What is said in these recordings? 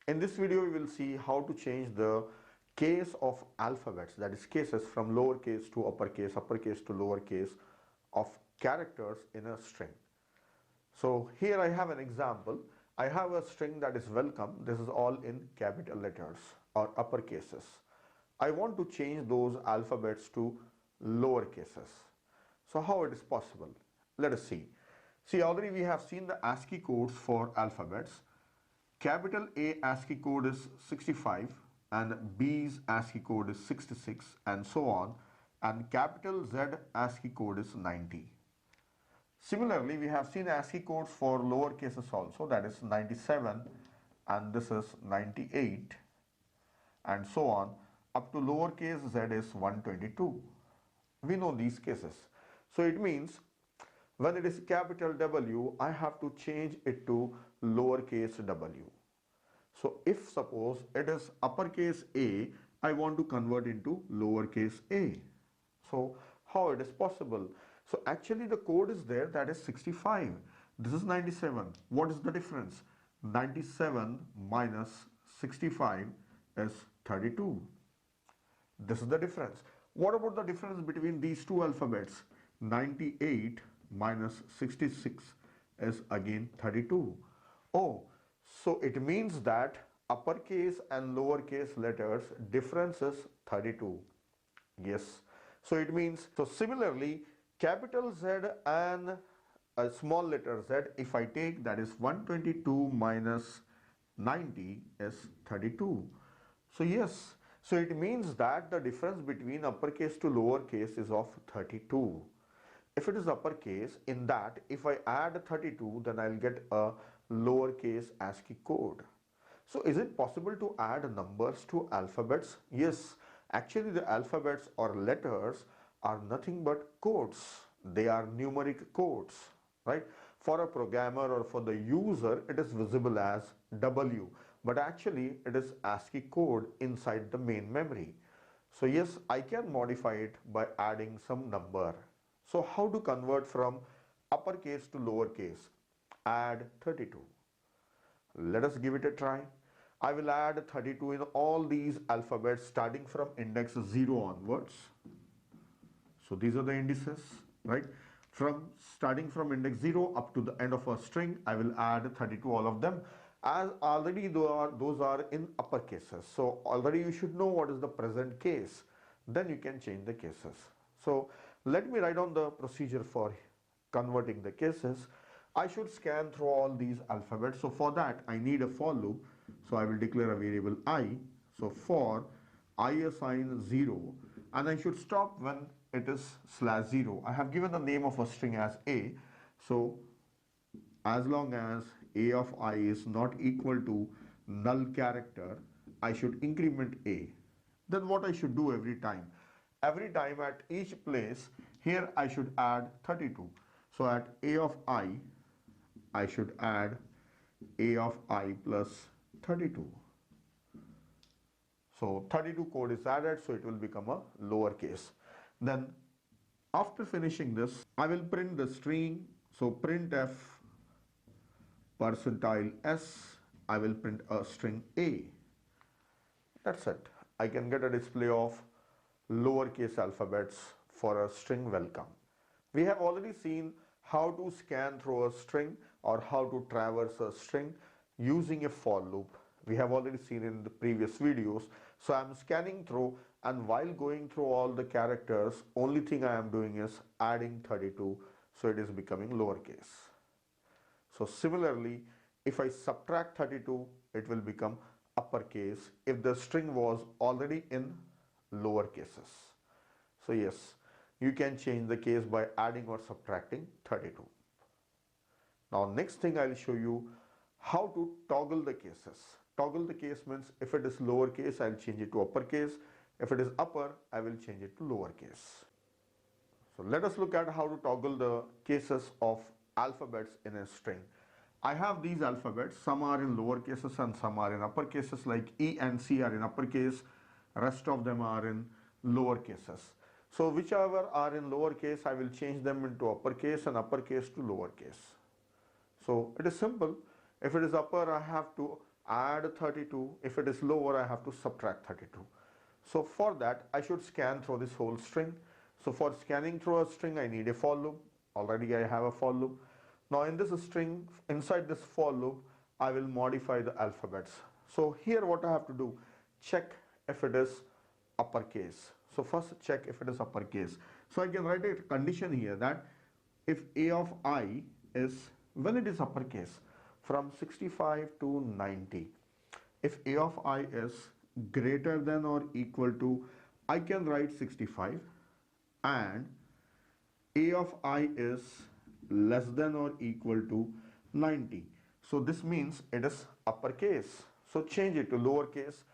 In this video, we will see how to change the case of alphabets, that is cases from lowercase to uppercase to lowercase of characters in a string. So here I have an example. I have a string that is welcome. This is all in capital letters or uppercases. I want to change those alphabets to lower cases. So how it is possible? Let us see. See, already we have seen the ASCII codes for alphabets. Capital A ASCII code is 65 and B's ASCII code is 66 and so on, and capital Z ASCII code is 90. Similarly, we have seen ASCII codes for lower cases also, that is 97 and this is 98 and so on, up to lowercase z is 122. We know these cases. So it means when it is capital W, I have to change it to lowercase w. So if suppose it is uppercase A, I want to convert into lowercase a. So how it is possible? So actually the code is there, that is 65. This is 97. What is the difference? 97 minus 65 is 32. This is the difference. What about the difference between these two alphabets? 98 minus 66 is again 32. Oh, so it means that uppercase and lowercase letters difference is 32. Yes. So it means, so similarly, capital Z and a small letter z, if I take, that is 122 minus 90 is 32. So yes, so it means that the difference between uppercase to lowercase is of 32. If it is uppercase, in that if I add 32, then I'll get a lowercase ASCII code. So is it possible to add numbers to alphabets? Yes, actually the alphabets or letters are nothing but codes. They are numeric codes, right? For a programmer or for the user, it is visible as W, but actually it is ASCII code inside the main memory. So yes, I can modify it by adding some number. So how to convert from uppercase to lowercase? Add 32. Let us give it a try. I will add 32 in all these alphabets starting from index 0 onwards. So these are the indices, right? Starting from index 0 up to the end of a string, I will add 32 all of them, as already those are in uppercases. So already you should know what is the present case. Then you can change the cases. So let me write on the procedure for converting the cases. I should scan through all these alphabets. So for that I need a for loop. So I will declare a variable I. So for I assign 0, and I should stop when it is /0. I have given the name of a string as A. So as long as A of I is not equal to null character, I should increment A. Then what I should do every time? Every time at each place, here I should add 32. So at A of I should add A of I plus 32. So 32 code is added, so it will become a lowercase. Then after finishing this, I will print the string. So printf %s, I will print a string A. That's it. I can get a display of lowercase alphabets for a string welcome. We have already seen how to scan through a string or how to traverse a string using a for loop. We have already seen in the previous videos. So I am scanning through, and while going through all the characters, only thing I am doing is adding 32, so it is becoming lowercase. So similarly, if I subtract 32, it will become uppercase if the string was already in lower cases. So yes, you can change the case by adding or subtracting 32. Now next thing I will show you how to toggle the cases. Toggle the case means if it is lowercase, I will change it to uppercase. If it is upper, I will change it to lowercase. So let us look at how to toggle the cases of alphabets in a string. I have these alphabets, some are in lower cases and some are in upper cases, like E and C are in uppercase, rest of them are in lower cases. So whichever are in lower case, I will change them into uppercase and uppercase to lowercase. So it is simple. If it is upper, I have to add 32. If it is lower, I have to subtract 32. So for that, I should scan through this whole string. So for scanning through a string, I need a for loop. Already I have a for loop. Now in this string, inside this for loop, I will modify the alphabets. So here what I have to do, check if it is uppercase. So first check if it is uppercase. So I can write a condition here that if a of I is, when it is uppercase, from 65 to 90, if a of I is greater than or equal to, I can write 65, and a of I is less than or equal to 90. So this means it is uppercase. So change it to lowercase.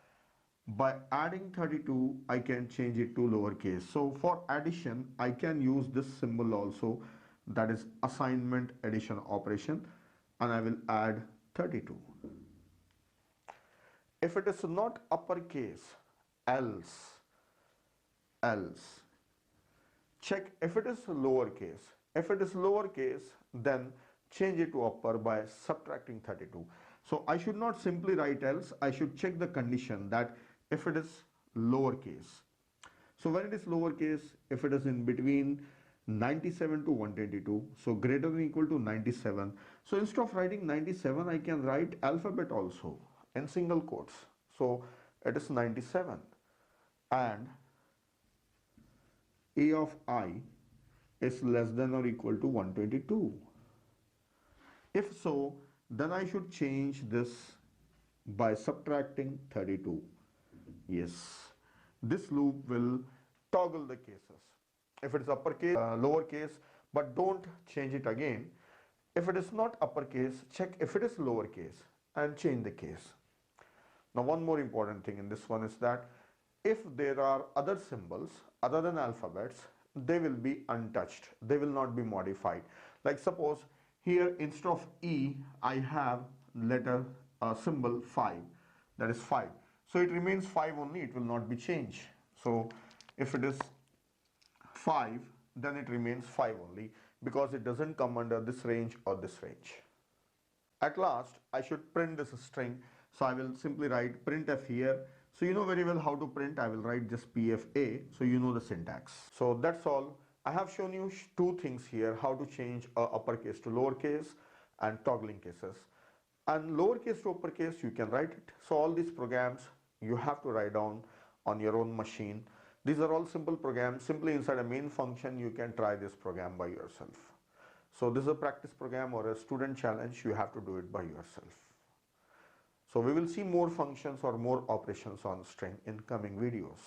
By adding 32, I can change it to lowercase. So for addition, I can use this symbol also, that is assignment addition operation, and I will add 32. If it is not uppercase, else, check if it is lowercase. If it is lowercase, then change it to upper by subtracting 32. So I should not simply write else, I should check the condition that if it is lowercase. So when it is lowercase, if it is in between 97 to 122, so greater than or equal to 97. So instead of writing 97, I can write alphabet also in single quotes. So it is 97, and a of I is less than or equal to 122. If so, then I should change this by subtracting 32. Yes, this loop will toggle the cases. If it is uppercase, lowercase, but don't change it again. If it is not uppercase, check if it is lowercase and change the case. Now one more important thing in this one is that if there are other symbols other than alphabets, they will be untouched, they will not be modified. Like suppose here instead of E, I have letter symbol 5, that is 5. So it remains 5 only, it will not be changed. So if it is 5, then it remains 5 only, because it doesn't come under this range or this range. At last, I should print this string. So I will simply write printf here. So you know very well how to print. I will write just pfa, so you know the syntax. So that's all. I have shown you two things here, how to change uppercase to lowercase and toggling cases. And lowercase to uppercase, you can write it. So all these programs you have to write down on your own machine. These are all simple programs. Simply inside a main function, you can try this program by yourself. So this is a practice program or a student challenge. You have to do it by yourself. So we will see more functions or more operations on string in coming videos.